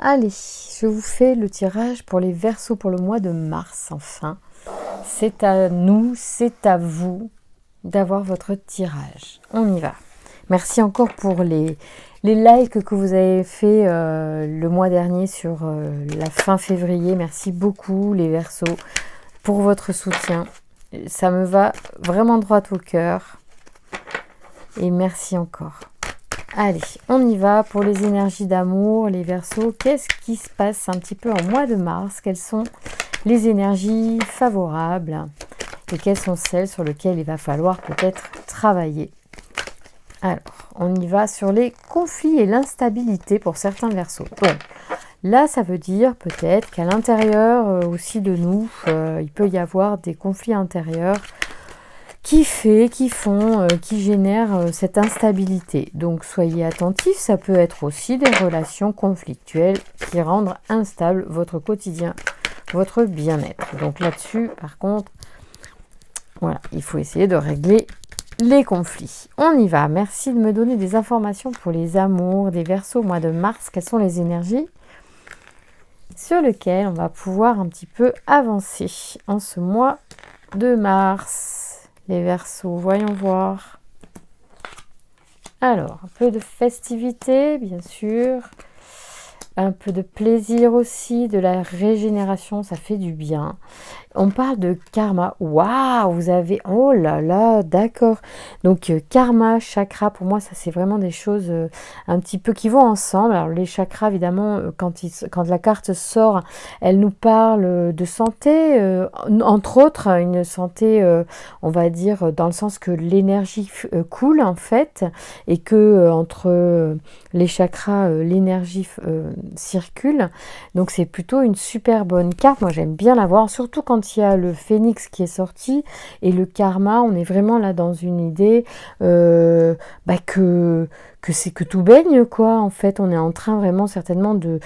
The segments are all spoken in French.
Allez, je vous fais le tirage pour les Verseaux pour le mois de mars, enfin. C'est à nous, c'est à vous d'avoir votre tirage. On y va. Merci encore pour les likes que vous avez fait le mois dernier sur la fin février. Merci beaucoup les Verseaux pour votre soutien. Ça me va vraiment droit au cœur. Et merci encore. Allez, on y va pour les énergies d'amour, les Verseaux. Qu'est-ce qui se passe un petit peu en mois de mars? Quelles sont les énergies favorables et quelles sont celles sur lesquelles il va falloir peut-être travailler? Alors, on y va sur les conflits et l'instabilité pour certains Verseaux. Bon, là, ça veut dire peut-être qu'à l'intérieur aussi de nous, il peut y avoir des conflits intérieurs qui génèrent cette instabilité. Donc soyez attentifs, ça peut être aussi des relations conflictuelles qui rendent instable votre quotidien, votre bien-être. Donc là-dessus, par contre, voilà, il faut essayer de régler les conflits. On y va. Merci de me donner des informations pour les amours des Verseaux au mois de mars. Quelles sont les énergies sur lesquelles on va pouvoir un petit peu avancer en ce mois de mars? Les Verseaux, voyons voir. Alors, un peu de festivité, bien sûr. Un peu de plaisir aussi, de la régénération, ça fait du bien. On parle de karma. Waouh, vous avez... Oh là là, d'accord. Donc, karma, chakra, pour moi, ça, c'est vraiment des choses un petit peu qui vont ensemble. Alors, les chakras, évidemment, quand la carte sort, elle nous parle de santé, entre autres, une santé, on va dire, dans le sens que l'énergie coule, en fait, et que entre les chakras, l'énergie circule. Donc, c'est plutôt une super bonne carte. Moi, j'aime bien la voir, surtout quand il y a le phénix qui est sorti et le karma, on est vraiment là dans une idée que c'est que tout baigne, quoi. En fait, on est en train vraiment certainement de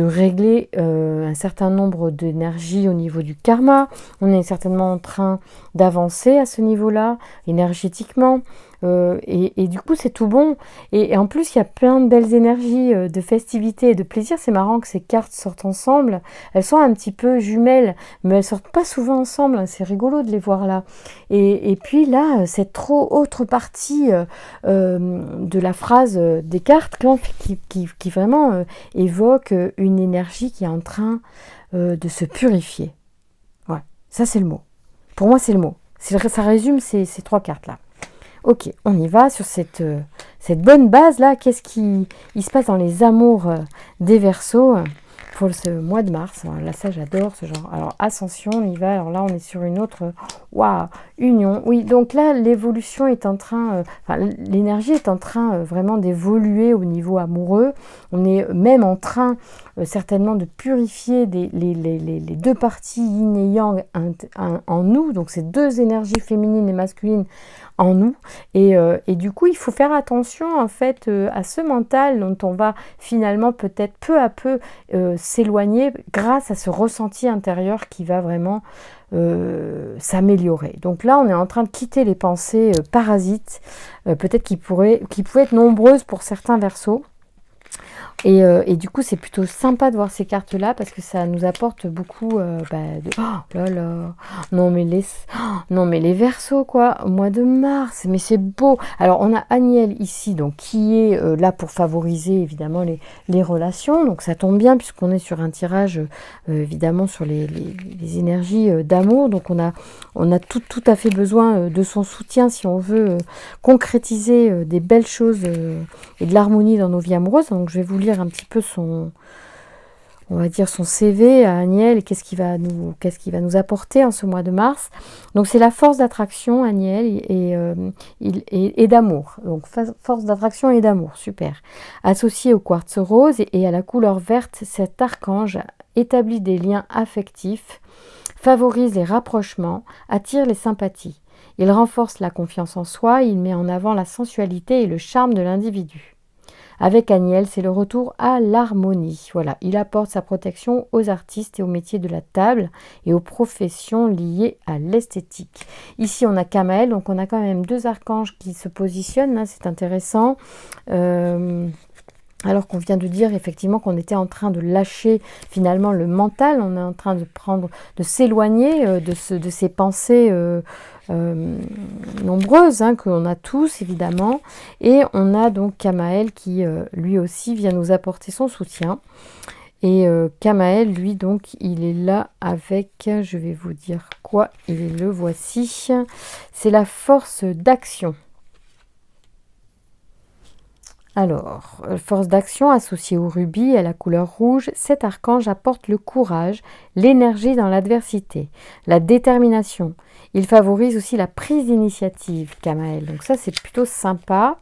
régler un certain nombre d'énergies au niveau du karma. On est certainement en train d'avancer à ce niveau-là, énergétiquement. Et du coup, c'est tout bon. Et en plus, il y a plein de belles énergies de festivité et de plaisir. C'est marrant que ces cartes sortent ensemble. Elles sont un petit peu jumelles, mais elles sortent pas souvent ensemble. C'est rigolo de les voir là. Et puis là, cette trop autre partie de la phrase des cartes qui vraiment évoque une énergie qui est en train de se purifier. Ouais, ça c'est le mot. Pour moi, c'est le mot. Ça résume ces trois cartes-là. Ok, on y va sur cette bonne base-là. Qu'est-ce qui se passe dans les amours des Verseaux pour ce mois de mars? Alors là, ça, j'adore ce genre. Alors, ascension, on y va. Alors là, on est sur une autre... Waouh, union. Oui, donc là, l'évolution est en train... l'énergie est en train vraiment d'évoluer au niveau amoureux. On est même en train, certainement, de purifier les deux parties yin et yang en nous. Donc, ces deux énergies féminines et masculines en nous. Et du coup, il faut faire attention, en fait, à ce mental dont on va finalement peut-être peu à peu s'éloigner grâce à ce ressenti intérieur qui va vraiment s'améliorer. Donc là, on est en train de quitter les pensées parasites, peut-être qui pouvaient être nombreuses pour certains Verseaux. Et du coup, c'est plutôt sympa de voir ces cartes-là parce que ça nous apporte beaucoup de... Oh là là, non mais les Verseaux, quoi, au mois de mars, mais c'est beau. Alors, on a Aniel ici, donc qui est là pour favoriser évidemment les relations. Donc, ça tombe bien puisqu'on est sur un tirage évidemment sur les énergies d'amour. Donc, on a tout à fait besoin de son soutien si on veut concrétiser des belles choses et de l'harmonie dans nos vies amoureuses. Donc, je vais vous lire un petit peu son CV à Aniel et qu'est-ce qu'il va nous apporter en ce mois de mars. Donc c'est la force d'attraction, Aniel, et d'amour. Donc force d'attraction et d'amour, super. Associé au quartz rose et à la couleur verte, cet archange établit des liens affectifs, favorise les rapprochements, attire les sympathies. Il renforce la confiance en soi, il met en avant la sensualité et le charme de l'individu. Avec Aniel, c'est le retour à l'harmonie. Voilà, il apporte sa protection aux artistes et aux métiers de la table et aux professions liées à l'esthétique. Ici, on a Kamael, donc on a quand même deux archanges qui se positionnent, là, c'est intéressant. Alors qu'on vient de dire effectivement qu'on était en train de lâcher finalement le mental, on est en train de s'éloigner de ces pensées nombreuses, hein, qu'on a tous évidemment. Et on a donc Kamael qui lui aussi vient nous apporter son soutien. Et Kamael, lui, donc, il est là avec, je vais vous dire quoi, le voici, c'est la force d'action. Alors, force d'action associée au rubis, à la couleur rouge, cet archange apporte le courage, l'énergie dans l'adversité, la détermination. Il favorise aussi la prise d'initiative, Kamael. Donc ça, c'est plutôt sympa,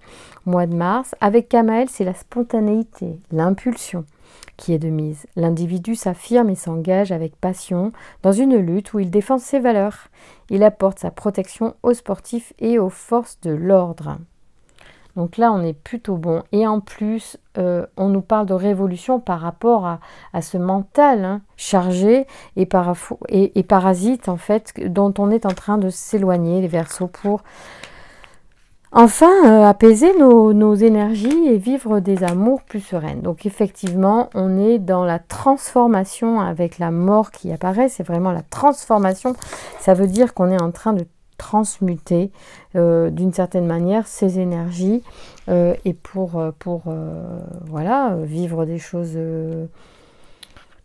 mois de mars. Avec Kamael, c'est la spontanéité, l'impulsion qui est de mise. L'individu s'affirme et s'engage avec passion dans une lutte où il défend ses valeurs. Il apporte sa protection aux sportifs et aux forces de l'ordre. Donc là, on est plutôt bon. Et en plus, on nous parle de révolution par rapport à ce mental hein, chargé et parasite, en fait, dont on est en train de s'éloigner, les Verseaux, pour enfin apaiser nos énergies et vivre des amours plus sereines. Donc effectivement, on est dans la transformation avec la mort qui apparaît. C'est vraiment la transformation. Ça veut dire qu'on est en train de transmuter d'une certaine manière ces énergies et pour voilà, vivre des choses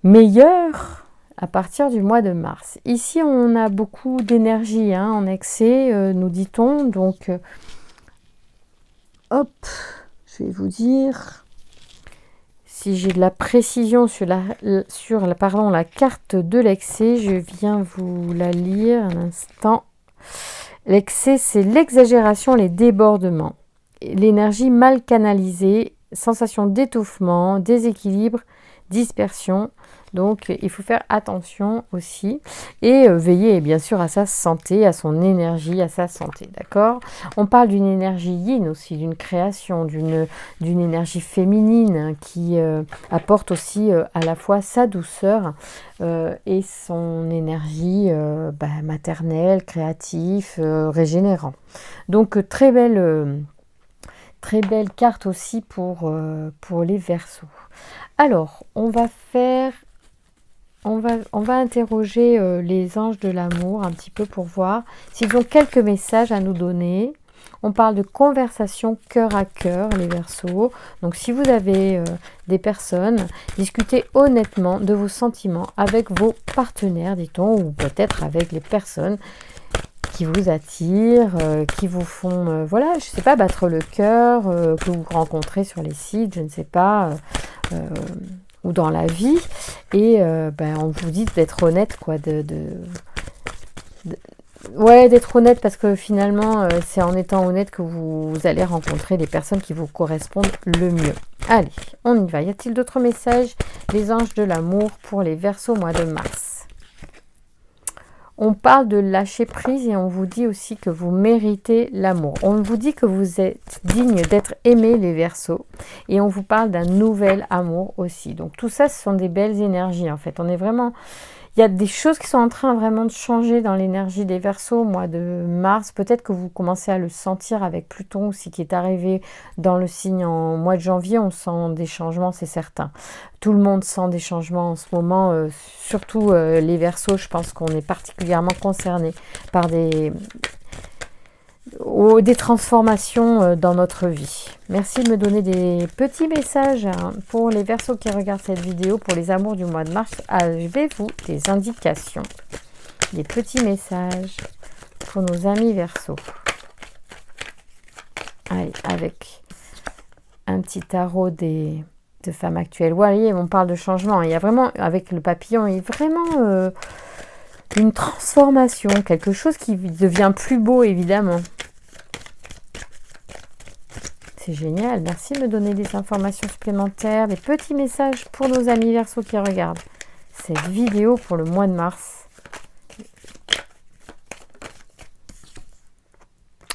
meilleures à partir du mois de mars. Ici, on a beaucoup d'énergie hein, en excès, nous dit-on. Donc, hop, je vais vous dire... Si j'ai de la précision sur la carte de l'excès, je viens vous la lire un instant. L'excès, c'est l'exagération, les débordements, l'énergie mal canalisée, sensation d'étouffement, déséquilibre, dispersion. Donc, il faut faire attention aussi et veiller bien sûr à sa santé, à son énergie, à sa santé, d'accord? On parle d'une énergie yin aussi, d'une création, d'une énergie féminine qui apporte aussi à la fois sa douceur et son énergie maternelle, créative, régénérant. Donc, très belle carte aussi pour les Verseaux. Alors, on va interroger les anges de l'amour un petit peu pour voir s'ils ont quelques messages à nous donner. On parle de conversation cœur à cœur, les Verseaux. Donc, si vous avez des personnes, discutez honnêtement de vos sentiments avec vos partenaires, dit-on, ou peut-être avec les personnes qui vous attirent, qui vous font, voilà, je ne sais pas, battre le cœur, que vous rencontrez sur les sites, je ne sais pas... ou dans la vie, et on vous dit d'être honnête, quoi, ouais, d'être honnête, parce que finalement, c'est en étant honnête que vous allez rencontrer les personnes qui vous correspondent le mieux. Allez, on y va. Y a-t-il d'autres messages, les anges de l'amour, pour les Verseaux au mois de mars? On parle de lâcher prise et on vous dit aussi que vous méritez l'amour. On vous dit que vous êtes digne d'être aimé, les Verseaux. Et on vous parle d'un nouvel amour aussi. Donc tout ça, ce sont des belles énergies en fait. On est vraiment... Il y a des choses qui sont en train vraiment de changer dans l'énergie des Verseaux au mois de mars. Peut-être que vous commencez à le sentir avec Pluton aussi qui est arrivé dans le signe en mois de janvier. On sent des changements, c'est certain. Tout le monde sent des changements en ce moment, surtout les Verseaux. Je pense qu'on est particulièrement concernés par des transformations dans notre vie. Merci de me donner des petits messages hein, pour les Verseaux qui regardent cette vidéo, pour les amours du mois de mars. Avez-vous des indications, des petits messages pour nos amis Verseaux? Allez, avec un petit tarot de femmes actuelles. Voyez, on parle de changement. Il y a vraiment, avec le papillon, il y a vraiment une transformation, quelque chose qui devient plus beau, évidemment. C'est génial. Merci de me donner des informations supplémentaires, des petits messages pour nos amis Verseaux qui regardent cette vidéo pour le mois de mars.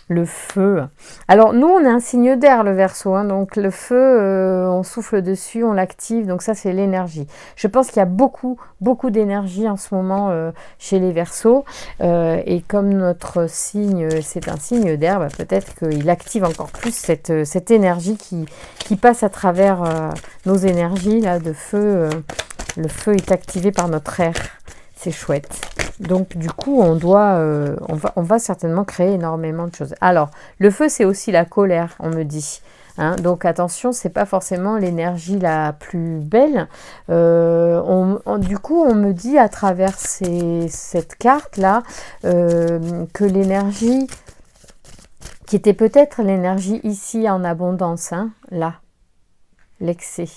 Le feu. Alors, nous, on est un signe d'air, le Verseau, hein, donc le feu, on souffle dessus, on l'active, donc ça, c'est l'énergie. Je pense qu'il y a beaucoup, beaucoup d'énergie en ce moment chez les Verseaux, et comme notre signe, c'est un signe d'air, bah, peut-être qu'il active encore plus cette énergie qui passe à travers nos énergies là, de feu. Le feu est activé par notre air. C'est chouette. Donc, du coup, on va certainement créer énormément de choses. Alors, le feu, c'est aussi la colère, on me dit. Hein, donc, attention, c'est pas forcément l'énergie la plus belle. Du coup, on me dit à travers cette carte-là que l'énergie, qui était peut-être l'énergie ici en abondance, hein, là, l'excès.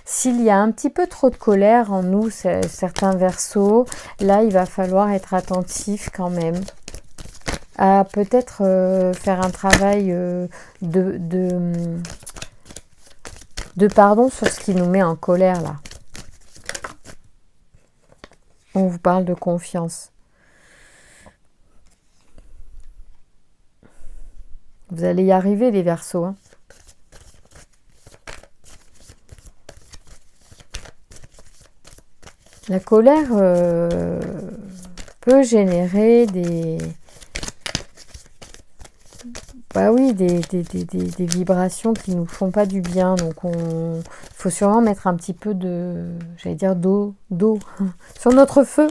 S'il y a un petit peu trop de colère en nous, certains Verseaux, là, il va falloir être attentif quand même à peut-être faire un travail de pardon sur ce qui nous met en colère, là. On vous parle de confiance. Vous allez y arriver, les Verseaux, hein. La colère peut générer des vibrations qui nous font pas du bien. Donc, il faut sûrement mettre un petit peu d'eau sur notre feu.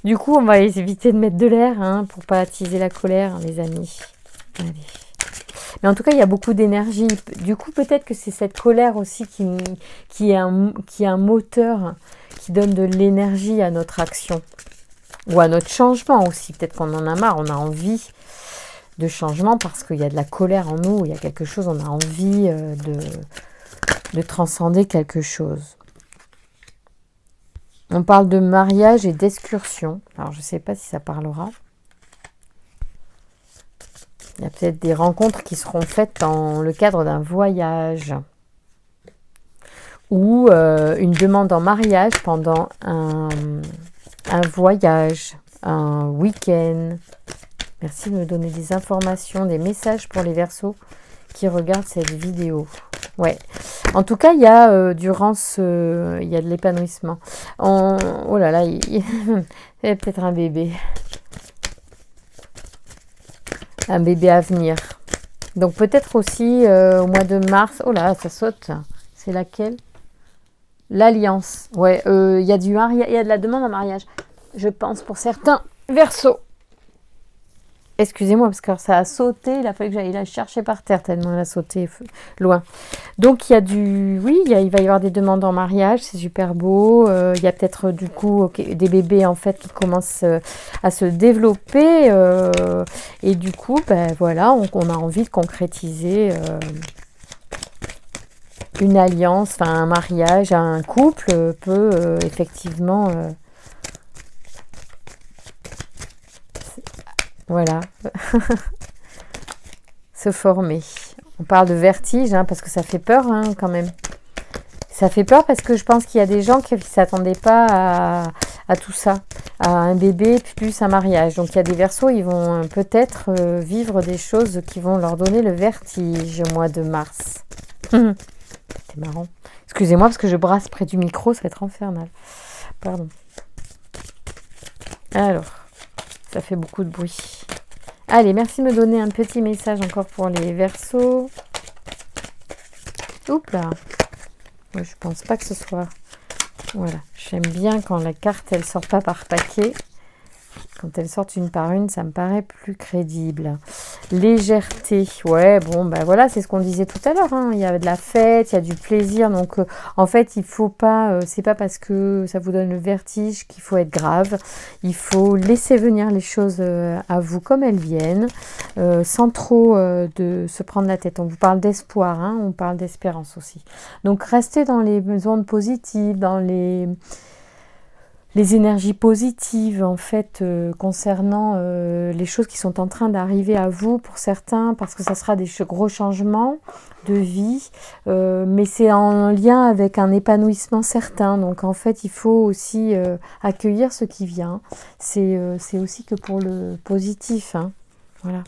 Du coup, on va éviter de mettre de l'air pour pas attiser la colère, les amis. Allez. Mais en tout cas, il y a beaucoup d'énergie. Du coup, peut-être que c'est cette colère aussi qui est un moteur qui donne de l'énergie à notre action ou à notre changement aussi. Peut-être qu'on en a marre, on a envie de changement parce qu'il y a de la colère en nous, il y a quelque chose, on a envie de transcender quelque chose. On parle de mariage et d'excursion. Alors, je ne sais pas si ça parlera. Il y a peut-être des rencontres qui seront faites dans le cadre d'un voyage ou une demande en mariage pendant un voyage, un week-end. Merci de me donner des informations, des messages pour les Verseaux qui regardent cette vidéo. Ouais. En tout cas, il y a il y a de l'épanouissement. Oh là là, il y a peut-être un bébé. Un bébé à venir. Donc peut-être aussi au mois de mars. Oh là, ça saute. C'est laquelle? L'alliance. Ouais, il y a de la demande en mariage. Je pense pour certains Verseaux. Excusez-moi, parce que ça a sauté. Il a fallu que j'aille la chercher par terre tellement elle a sauté loin. Donc, il va y avoir des demandes en mariage. C'est super beau. Il y a peut-être, du coup, des bébés, en fait, qui commencent à se développer. Et du coup, ben, voilà, on a envie de concrétiser une alliance, enfin, un mariage, un couple peut effectivement... voilà, se former. On parle de vertige, parce que ça fait peur quand même. Ça fait peur parce que je pense qu'il y a des gens qui ne s'attendaient pas à tout ça, à un bébé plus un mariage. Donc il y a des Verseaux, ils vont peut-être vivre des choses qui vont leur donner le vertige au mois de mars. C'est marrant. Excusez-moi parce que je brasse près du micro, ça va être infernal. Pardon. Alors, ça fait beaucoup de bruit. Allez, merci de me donner un petit message encore pour les Verseaux. Oups là. Ouais, je pense pas que ce soit... Voilà. J'aime bien quand la carte, elle sort pas par paquet. Quand elles sortent une par une, ça me paraît plus crédible. Légèreté. Ouais, bon, ben voilà, c'est ce qu'on disait tout à l'heure. Il y a de la fête, il y a du plaisir. Donc, en fait, il faut pas... c'est pas parce que ça vous donne le vertige qu'il faut être grave. Il faut laisser venir les choses à vous comme elles viennent, sans trop de se prendre la tête. On vous parle d'espoir, on parle d'espérance aussi. Donc, restez dans les ondes positives, dans les énergies positives en fait concernant les choses qui sont en train d'arriver à vous pour certains, parce que ça sera des gros changements de vie, mais c'est en lien avec un épanouissement certain. Donc en fait il faut aussi accueillir ce qui vient. C'est aussi que pour le positif. Voilà.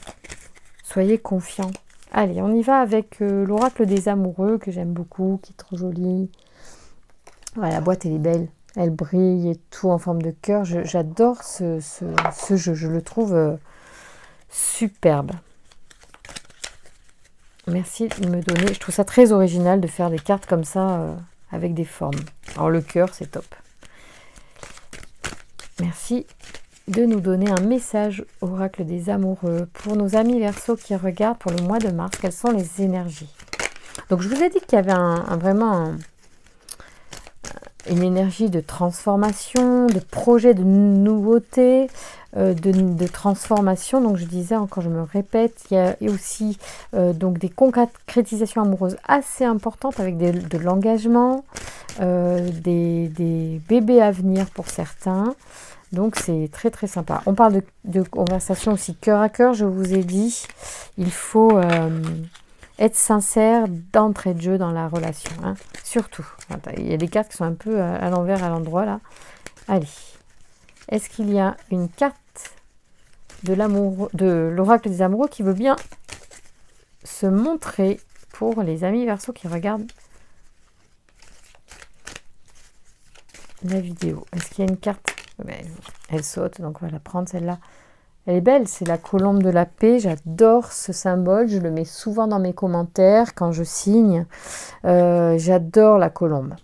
Soyez confiants. Allez, on y va avec l'oracle des amoureux, que j'aime beaucoup, qui est trop joli. Voilà, la boîte, elle est belle. Elle brille et tout en forme de cœur. J'adore ce jeu. Je le trouve superbe. Merci de me donner. Je trouve ça très original de faire des cartes comme ça avec des formes. Alors le cœur, c'est top. Merci de nous donner un message oracle des amoureux pour nos amis Verseaux qui regardent pour le mois de mars. Quelles sont les énergies? Donc je vous ai dit qu'il y avait vraiment une énergie de transformation, de projet, de nouveauté, de transformation. Donc je disais encore, je me répète, il y a aussi donc des concrétisations amoureuses assez importantes avec de l'engagement, des bébés à venir pour certains. Donc c'est très très sympa. On parle de conversation aussi cœur à cœur, je vous ai dit. Il faut être sincère d'entrée de jeu dans la relation, hein. Surtout. Il y a des cartes qui sont un peu à l'envers, à l'endroit là. Allez. Est-ce qu'il y a une carte de l'oracle des amoureux qui veut bien se montrer pour les amis Verseaux qui regardent la vidéo? Est-ce qu'il y a une carte? Elle saute, donc on va la prendre celle-là. Elle est belle, c'est la colombe de la paix. J'adore ce symbole, je le mets souvent dans mes commentaires quand je signe. J'adore la colombe.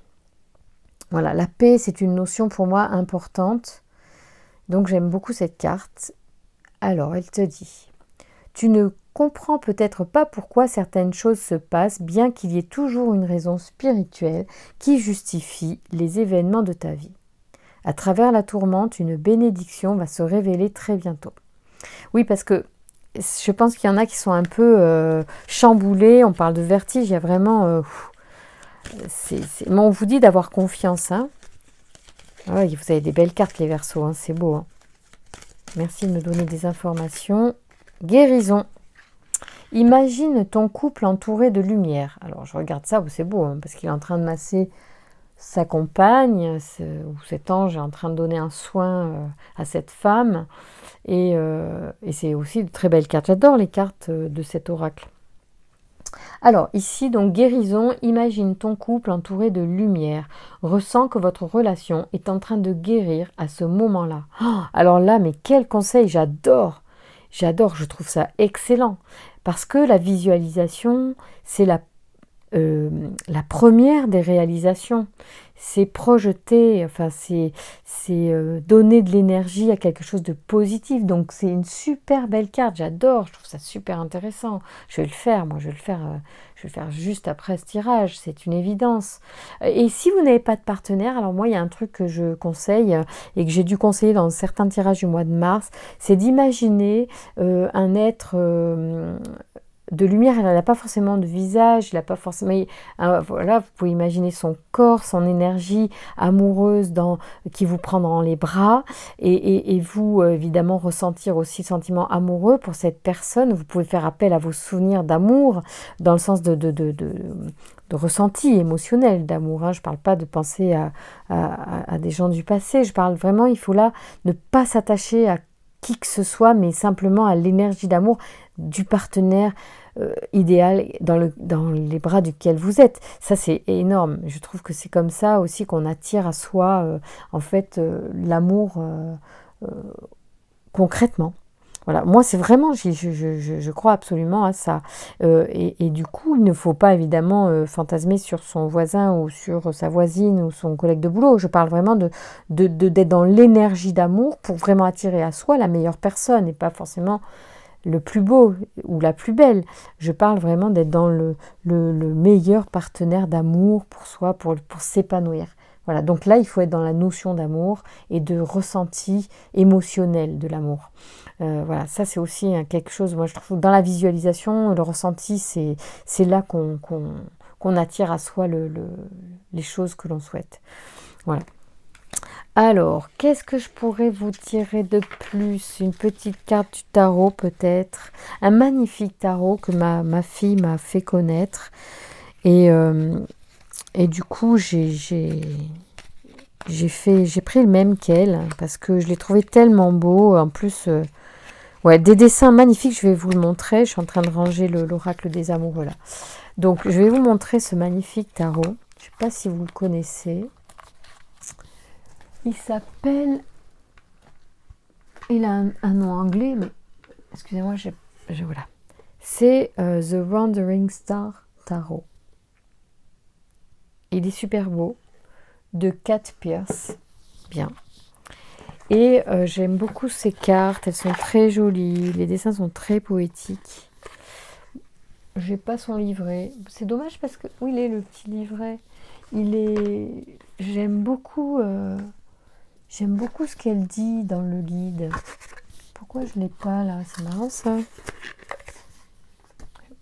Voilà, la paix, c'est une notion pour moi importante. Donc j'aime beaucoup cette carte. Alors, elle te dit, tu ne comprends peut-être pas pourquoi certaines choses se passent, bien qu'il y ait toujours une raison spirituelle qui justifie les événements de ta vie. À travers la tourmente, une bénédiction va se révéler très bientôt. Oui, parce que je pense qu'il y en a qui sont un peu chamboulés. On parle de vertige, il y a vraiment... Mais on vous dit d'avoir confiance. Hein. Ah, vous avez des belles cartes, les Verseaux, hein, c'est beau. Hein. Merci de me donner des informations. Guérison. Imagine ton couple entouré de lumière. Alors, je regarde ça, c'est beau, hein, parce qu'il est en train de masser sa compagne, ou cet ange est en train de donner un soin à cette femme. Et c'est aussi de très belles cartes. J'adore les cartes de cet oracle. Alors, ici, donc, guérison, imagine ton couple entouré de lumière. Ressens que votre relation est en train de guérir à ce moment-là. Oh, alors là, mais quel conseil, j'adore. J'adore, je trouve ça excellent. Parce que la visualisation, c'est la première des réalisations. C'est projeter, enfin c'est donner de l'énergie à quelque chose de positif. Donc c'est une super belle carte, j'adore, je trouve ça super intéressant. Je vais le faire, moi je vais le faire juste après ce tirage, c'est une évidence. Et si vous n'avez pas de partenaire, alors moi il y a un truc que je conseille et que j'ai dû conseiller dans certains tirages du mois de mars, c'est d'imaginer un être... de lumière, elle n'a pas forcément de visage, elle n'a pas forcément... voilà, vous pouvez imaginer son corps, son énergie amoureuse qui vous prend dans les bras et vous, évidemment, ressentir aussi le sentiment amoureux pour cette personne. Vous pouvez faire appel à vos souvenirs d'amour dans le sens de ressenti émotionnel d'amour. Hein. Je ne parle pas de penser à des gens du passé, je parle vraiment, il faut là ne pas s'attacher à qui que ce soit, mais simplement à l'énergie d'amour du partenaire idéal dans les bras duquel vous êtes. Ça, c'est énorme. Je trouve que c'est comme ça aussi qu'on attire à soi, en fait, l'amour concrètement. Voilà, moi c'est vraiment, je crois absolument à ça. Et du coup, il ne faut pas évidemment fantasmer sur son voisin ou sur sa voisine ou son collègue de boulot. Je parle vraiment d'être dans l'énergie d'amour pour vraiment attirer à soi la meilleure personne et pas forcément le plus beau ou la plus belle. Je parle vraiment d'être dans le meilleur partenaire d'amour pour soi, pour s'épanouir. Voilà, donc là, il faut être dans la notion d'amour et de ressenti émotionnel de l'amour. Voilà, ça c'est aussi quelque chose, moi je trouve, dans la visualisation, le ressenti, c'est là qu'on attire à soi les choses que l'on souhaite. Voilà. Alors, qu'est-ce que je pourrais vous tirer de plus? Une petite carte du tarot peut-être. Un magnifique tarot que ma fille m'a fait connaître. Et du coup, j'ai pris le même qu'elle parce que je l'ai trouvé tellement beau. En plus, Ouais, des dessins magnifiques, je vais vous le montrer. Je suis en train de ranger l'oracle des amoureux là. Donc, je vais vous montrer ce magnifique tarot. Je ne sais pas si vous le connaissez. Il s'appelle... Il a un nom anglais, mais... Excusez-moi, voilà. C'est The Wandering Star Tarot. Il est super beau. De Kat Pierce. Bien. Et j'aime beaucoup ces cartes. Elles sont très jolies. Les dessins sont très poétiques. J'ai pas son livret. C'est dommage parce que... Où il est le petit livret? Il est... J'aime beaucoup ce qu'elle dit dans le guide. Pourquoi je l'ai pas là? C'est marrant ça.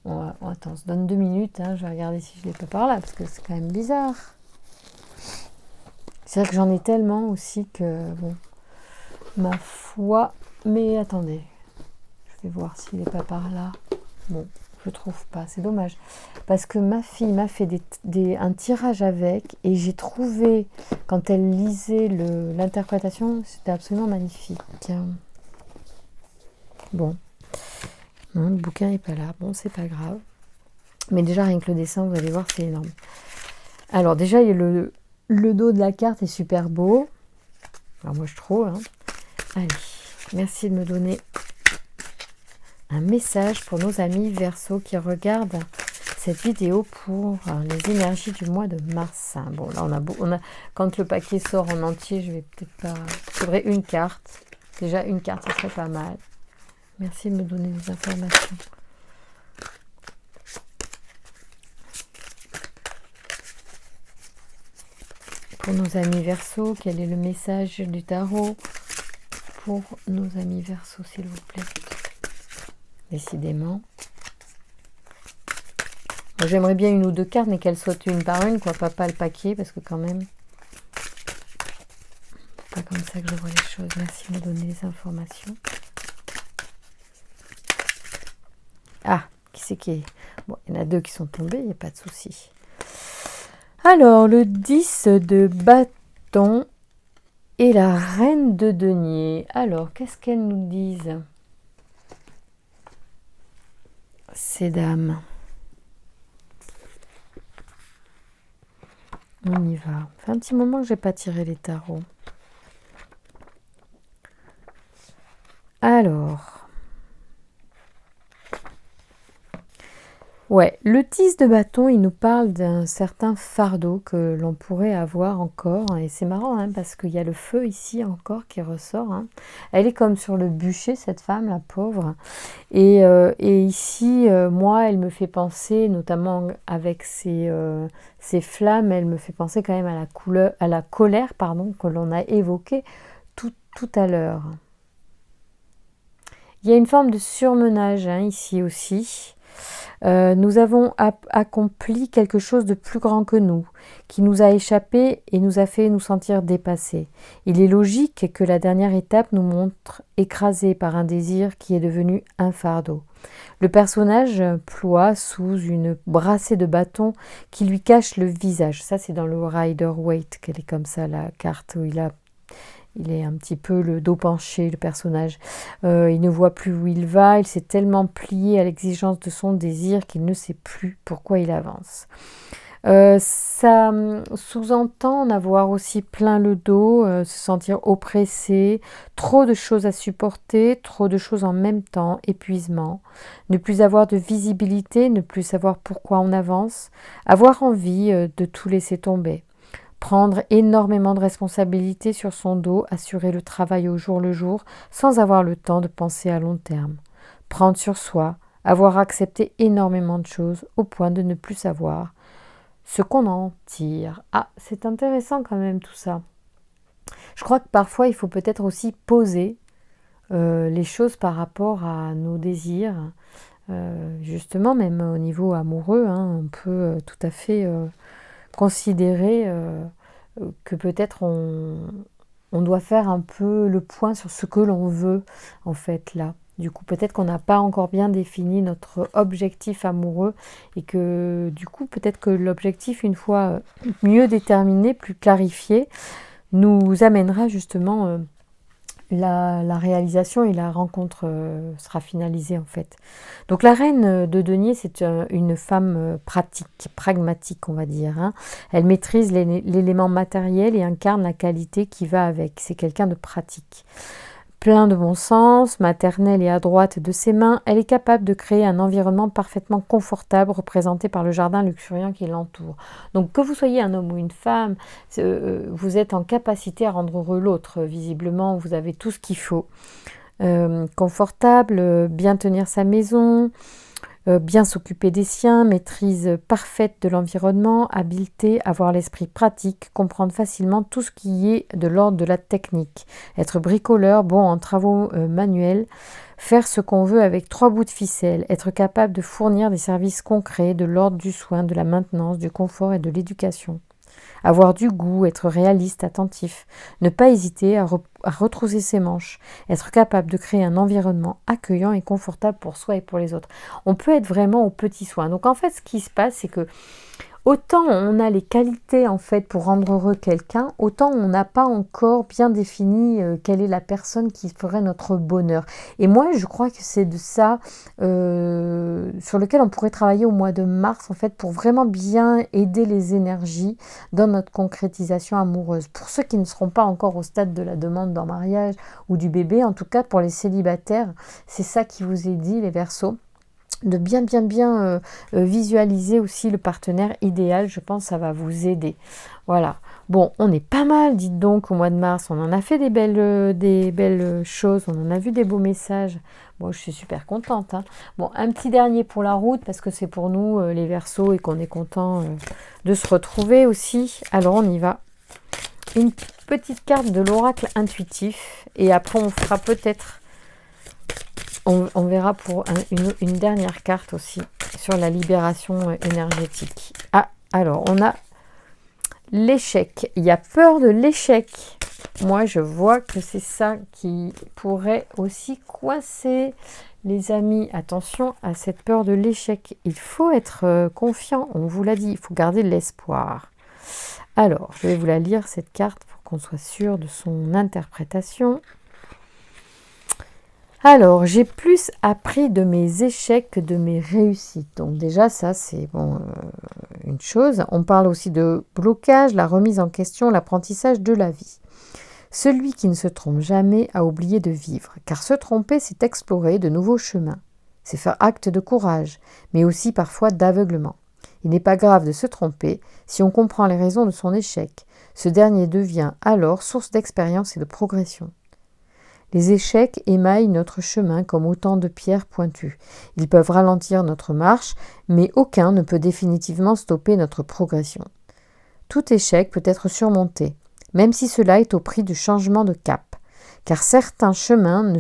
Bon, attends, on se donne 2 minutes. Hein. Je vais regarder si je l'ai pas par là parce que c'est quand même bizarre. C'est vrai que j'en ai tellement aussi que... Bon, ma foi... Mais attendez. Je vais voir s'il n'est pas par là. Bon, je trouve pas. C'est dommage. Parce que ma fille m'a fait un tirage avec et j'ai trouvé, quand elle lisait l'interprétation, c'était absolument magnifique. Bon. Non, le bouquin n'est pas là. Bon, c'est pas grave. Mais déjà, rien que le dessin, vous allez voir, c'est énorme. Alors, déjà, il y a le dos de la carte est super beau. Alors, moi, je trouve. Hein. Allez, merci de me donner un message pour nos amis Verseau qui regardent cette vidéo pour les énergies du mois de mars. Bon, là, quand le paquet sort en entier, je vais peut-être pas... Il faudrait une carte. Déjà, une carte, ça serait pas mal. Merci de me donner des informations. Pour nos amis Verseau, quel est le message du tarot pour nos amis Verseau, s'il vous plaît? Décidément. J'aimerais bien une ou deux cartes, mais qu'elles sautent une par une, quoi, pas le paquet, parce que quand même, c'est pas comme ça que je vois les choses. Merci de me donner les informations. Ah, qui c'est qui est... Bon, il y en a 2 qui sont tombés, il n'y a pas de souci. Alors, le 10 de bâton et la reine de denier. Alors, qu'est-ce qu'elles nous disent, ces dames? On y va. Ça fait un petit moment que je n'ai pas tiré les tarots. Alors... Ouais, le 10 de bâton, il nous parle d'un certain fardeau que l'on pourrait avoir encore. Et c'est marrant, hein, parce qu'il y a le feu ici encore qui ressort. Hein. Elle est comme sur le bûcher, cette femme, la pauvre. Et ici, moi, elle me fait penser, notamment avec ces flammes, elle me fait penser quand même à la colère, pardon, que l'on a évoquée tout à l'heure. Il y a une forme de surmenage hein, ici aussi. Nous avons accompli quelque chose de plus grand que nous, qui nous a échappé et nous a fait nous sentir dépassés. Il est logique que la dernière étape nous montre écrasés par un désir qui est devenu un fardeau. Le personnage ploie sous une brassée de bâton qui lui cache le visage. Ça, c'est dans le Rider-Waite qu'elle est comme ça, la carte où il est un petit peu le dos penché, le personnage. Il ne voit plus où il va. Il s'est tellement plié à l'exigence de son désir qu'il ne sait plus pourquoi il avance. Ça sous-entend en avoir aussi plein le dos, se sentir oppressé, trop de choses à supporter, trop de choses en même temps, épuisement, ne plus avoir de visibilité, ne plus savoir pourquoi on avance, avoir envie de tout laisser tomber. Prendre énormément de responsabilités sur son dos, assurer le travail au jour le jour, sans avoir le temps de penser à long terme. Prendre sur soi, avoir accepté énormément de choses, au point de ne plus savoir ce qu'on en tire. Ah, c'est intéressant quand même tout ça. Je crois que parfois il faut peut-être aussi poser les choses par rapport à nos désirs. Justement, même au niveau amoureux, hein, on peut tout à fait... considérer que peut-être on doit faire un peu le point sur ce que l'on veut en fait là. Du coup, peut-être qu'on n'a pas encore bien défini notre objectif amoureux et que du coup, peut-être que l'objectif, une fois mieux déterminé, plus clarifié, nous amènera justement la réalisation et la rencontre sera finalisée en fait. Donc la reine de denier, c'est une femme pratique, pragmatique on va dire. Hein. Elle maîtrise l'élément matériel et incarne la qualité qui va avec. C'est quelqu'un de pratique. Plein de bon sens, maternelle et adroite de ses mains, elle est capable de créer un environnement parfaitement confortable représenté par le jardin luxuriant qui l'entoure. Donc que vous soyez un homme ou une femme, vous êtes en capacité à rendre heureux l'autre. Visiblement, vous avez tout ce qu'il faut. Confortable, bien tenir sa maison, bien s'occuper des siens, maîtrise parfaite de l'environnement, habileté, avoir l'esprit pratique, comprendre facilement tout ce qui est de l'ordre de la technique, être bricoleur, bon en travaux manuels, faire ce qu'on veut avec 3 bouts de ficelle, être capable de fournir des services concrets de l'ordre du soin, de la maintenance, du confort et de l'éducation. Avoir du goût, être réaliste, attentif, ne pas hésiter à retrousser ses manches, être capable de créer un environnement accueillant et confortable pour soi et pour les autres. On peut être vraiment aux petits soins. Donc en fait, ce qui se passe, c'est que autant on a les qualités en fait pour rendre heureux quelqu'un, autant on n'a pas encore bien défini quelle est la personne qui ferait notre bonheur. Et moi, je crois que c'est de ça sur lequel on pourrait travailler au mois de mars en fait pour vraiment bien aider les énergies dans notre concrétisation amoureuse. Pour ceux qui ne seront pas encore au stade de la demande d'en mariage ou du bébé, en tout cas pour les célibataires, c'est ça qui vous est dit les Verseaux. De bien visualiser aussi le partenaire idéal, je pense que ça va vous aider. Voilà. Bon, on est pas mal, dites donc, au mois de mars. On en a fait des belles choses, on en a vu des beaux messages. Bon, je suis super contente. Hein. Bon, un petit dernier pour la route, parce que c'est pour nous, les Verseaux, et qu'on est content de se retrouver aussi. Alors, on y va. Une petite carte de l'oracle intuitif, et après, on fera peut-être... On verra pour une dernière carte aussi sur la libération énergétique. Ah, alors, on a l'échec. Il y a peur de l'échec. Moi, je vois que c'est ça qui pourrait aussi coincer. Les amis, attention à cette peur de l'échec. Il faut être confiant, on vous l'a dit, il faut garder de l'espoir. Alors, je vais vous la lire, cette carte, pour qu'on soit sûr de son interprétation. Alors, j'ai plus appris de mes échecs que de mes réussites. Donc déjà, ça, c'est bon, une chose. On parle aussi de blocage, la remise en question, l'apprentissage de la vie. Celui qui ne se trompe jamais a oublié de vivre, car se tromper, c'est explorer de nouveaux chemins. C'est faire acte de courage, mais aussi parfois d'aveuglement. Il n'est pas grave de se tromper si on comprend les raisons de son échec. Ce dernier devient alors source d'expérience et de progression. Les échecs émaillent notre chemin comme autant de pierres pointues. Ils peuvent ralentir notre marche, mais aucun ne peut définitivement stopper notre progression. Tout échec peut être surmonté, même si cela est au prix du changement de cap, car certains chemins ne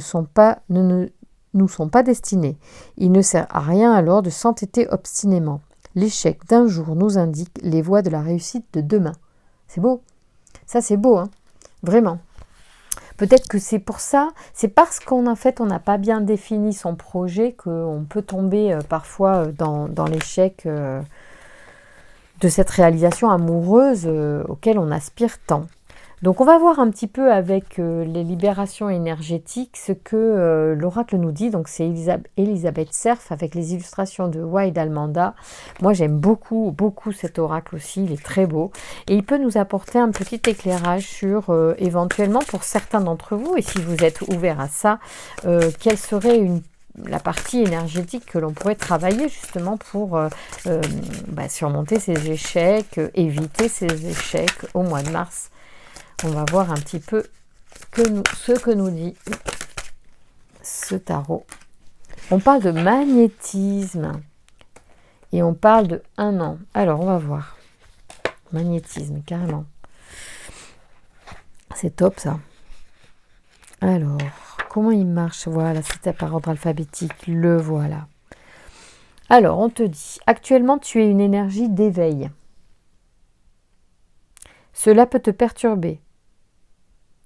nous sont pas destinés. Il ne sert à rien alors de s'entêter obstinément. L'échec d'un jour nous indique les voies de la réussite de demain. C'est beau. Ça, c'est beau, hein. Vraiment. Peut-être que c'est pour ça, c'est parce qu'en fait on n'a pas bien défini son projet qu'on peut tomber parfois dans l'échec de cette réalisation amoureuse auquel on aspire tant. Donc on va voir un petit peu avec les libérations énergétiques ce que l'oracle nous dit. Donc c'est Elisabeth Cerf avec les illustrations de Wild Almanda. Moi j'aime beaucoup cet oracle aussi, il est très beau. Et il peut nous apporter un petit éclairage sur éventuellement pour certains d'entre vous, et si vous êtes ouvert à ça, quelle serait la partie énergétique que l'on pourrait travailler justement pour surmonter ces échecs, éviter ces échecs au mois de mars. On va voir un petit peu ce que nous dit ce tarot. On parle de magnétisme et on parle de 1 an. Alors, on va voir. Magnétisme, carrément. C'est top, ça. Alors, comment il marche? Voilà, c'était par ordre alphabétique. Le voilà. Alors, on te dit, actuellement, tu es une énergie d'éveil. Cela peut te perturber.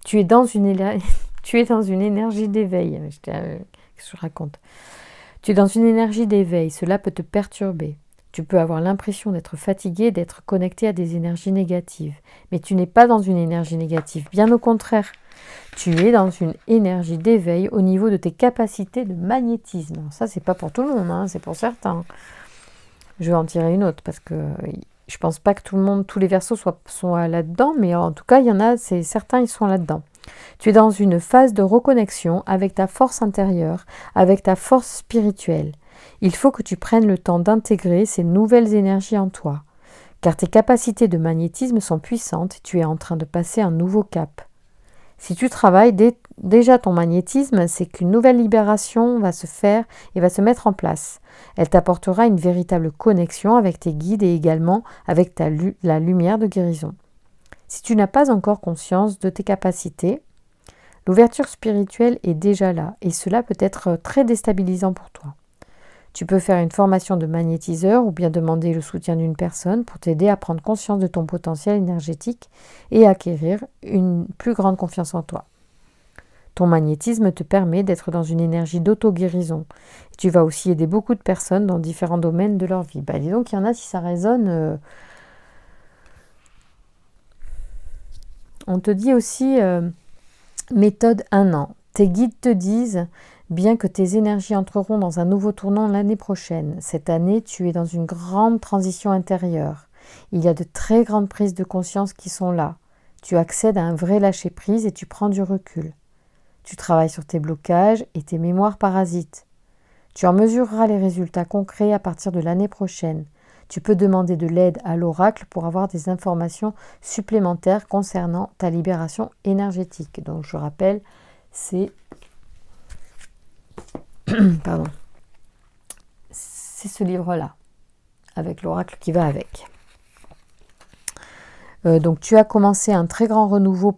Tu es dans une énergie d'éveil. Qu'est-ce que je raconte? Tu es dans une énergie d'éveil. Cela peut te perturber. Tu peux avoir l'impression d'être fatigué, d'être connecté à des énergies négatives. Mais tu n'es pas dans une énergie négative. Bien au contraire. Tu es dans une énergie d'éveil au niveau de tes capacités de magnétisme. Alors ça, c'est pas pour tout le monde, hein, c'est pour certains. Je vais en tirer une autre parce que je pense pas que tout le monde, tous les Verseaux sont là-dedans, mais en tout cas, il y en a, c'est certains, ils sont là-dedans. Tu es dans une phase de reconnexion avec ta force intérieure, avec ta force spirituelle. Il faut que tu prennes le temps d'intégrer ces nouvelles énergies en toi, car tes capacités de magnétisme sont puissantes et tu es en train de passer un nouveau cap. Si tu travailles déjà ton magnétisme, c'est qu'une nouvelle libération va se faire et va se mettre en place. Elle t'apportera une véritable connexion avec tes guides et également avec la lumière de guérison. Si tu n'as pas encore conscience de tes capacités, l'ouverture spirituelle est déjà là et cela peut être très déstabilisant pour toi. Tu peux faire une formation de magnétiseur ou bien demander le soutien d'une personne pour t'aider à prendre conscience de ton potentiel énergétique et acquérir une plus grande confiance en toi. Ton magnétisme te permet d'être dans une énergie d'auto-guérison. Tu vas aussi aider beaucoup de personnes dans différents domaines de leur vie. Dis donc, il y en a, si ça résonne. On te dit aussi méthode 1 an. Tes guides te disent, bien que tes énergies entreront dans un nouveau tournant l'année prochaine, cette année, tu es dans une grande transition intérieure. Il y a de très grandes prises de conscience qui sont là. Tu accèdes à un vrai lâcher-prise et tu prends du recul. Tu travailles sur tes blocages et tes mémoires parasites. Tu en mesureras les résultats concrets à partir de l'année prochaine. Tu peux demander de l'aide à l'oracle pour avoir des informations supplémentaires concernant ta libération énergétique. Donc je rappelle, c'est c'est ce livre-là, avec l'oracle qui va avec. Donc tu as commencé un très grand renouveau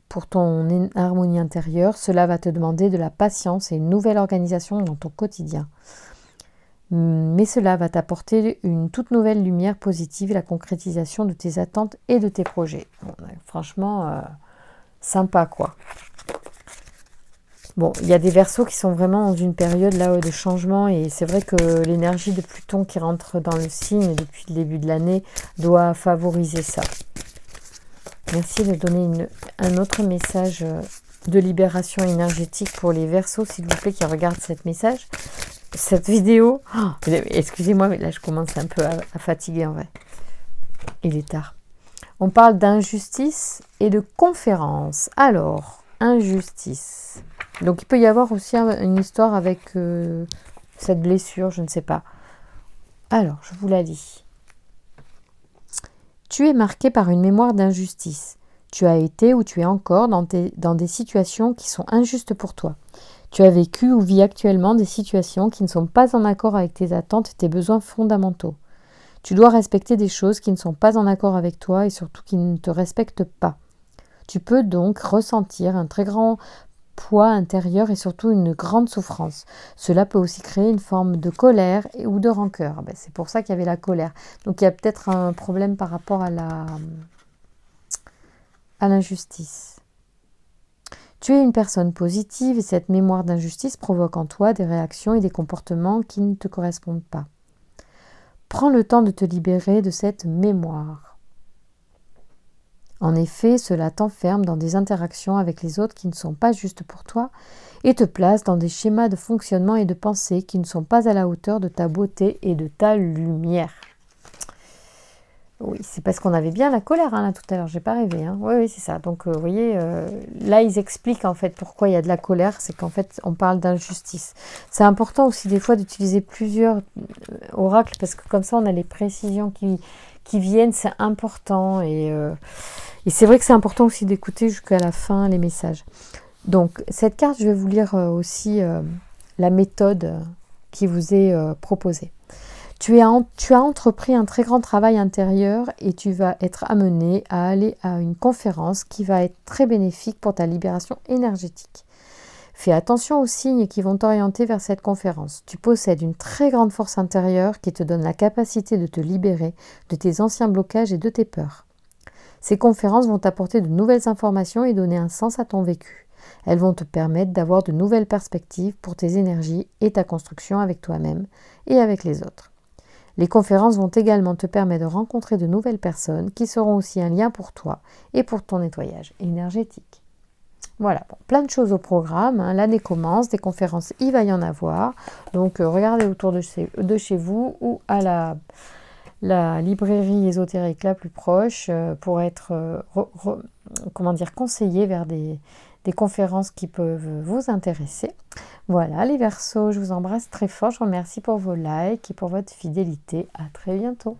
pour ton harmonie intérieure. Cela va te demander de la patience et une nouvelle organisation dans ton quotidien. Mais cela va t'apporter une toute nouvelle lumière positive et la concrétisation de tes attentes et de tes projets. Bon, franchement, sympa quoi. Bon, il y a des Verseaux qui sont vraiment dans une période là de changement et c'est vrai que l'énergie de Pluton qui rentre dans le signe depuis le début de l'année doit favoriser ça. Merci de donner un autre message de libération énergétique pour les Verseaux, s'il vous plaît, qui regardent cette vidéo. Oh, excusez-moi, mais là je commence un peu à fatiguer en vrai. Il est tard. On parle d'injustice et de conférence. Alors, injustice. Donc il peut y avoir aussi une histoire avec cette blessure, je ne sais pas. Alors, je vous la lis. Tu es marqué par une mémoire d'injustice. Tu as été ou tu es encore dans des situations qui sont injustes pour toi. Tu as vécu ou vis actuellement des situations qui ne sont pas en accord avec tes attentes et tes besoins fondamentaux. Tu dois respecter des choses qui ne sont pas en accord avec toi et surtout qui ne te respectent pas. Tu peux donc ressentir un très grand poids intérieur et surtout une grande souffrance. Cela peut aussi créer une forme de colère ou de rancœur. C'est pour ça qu'il y avait la colère. Donc il y a peut-être un problème par rapport à l'injustice. Tu es une personne positive et cette mémoire d'injustice provoque en toi des réactions et des comportements qui ne te correspondent pas. Prends le temps de te libérer de cette mémoire. En effet, cela t'enferme dans des interactions avec les autres qui ne sont pas justes pour toi et te place dans des schémas de fonctionnement et de pensée qui ne sont pas à la hauteur de ta beauté et de ta lumière. Oui, c'est parce qu'on avait bien la colère là tout à l'heure, j'ai pas rêvé. Oui, c'est ça. Donc, vous voyez, là, ils expliquent en fait pourquoi il y a de la colère, c'est qu'en fait, on parle d'injustice. C'est important aussi des fois d'utiliser plusieurs oracles parce que comme ça, on a les précisions qui viennent, c'est important. Et c'est vrai que c'est important aussi d'écouter jusqu'à la fin les messages. Donc, cette carte, je vais vous lire aussi la méthode qui vous est proposée. Tu as entrepris un très grand travail intérieur et tu vas être amené à aller à une conférence qui va être très bénéfique pour ta libération énergétique. Fais attention aux signes qui vont t'orienter vers cette conférence. Tu possèdes une très grande force intérieure qui te donne la capacité de te libérer de tes anciens blocages et de tes peurs. Ces conférences vont t'apporter de nouvelles informations et donner un sens à ton vécu. Elles vont te permettre d'avoir de nouvelles perspectives pour tes énergies et ta construction avec toi-même et avec les autres. Les conférences vont également te permettre de rencontrer de nouvelles personnes qui seront aussi un lien pour toi et pour ton nettoyage énergétique. Voilà, bon, plein de choses au programme, hein. L'année commence, des conférences, il va y en avoir. Donc, regardez autour de chez vous ou à la librairie ésotérique la plus proche pour être comment dire, conseillé vers des conférences qui peuvent vous intéresser. Voilà, les Verseaux, je vous embrasse très fort. Je vous remercie pour vos likes et pour votre fidélité. À très bientôt.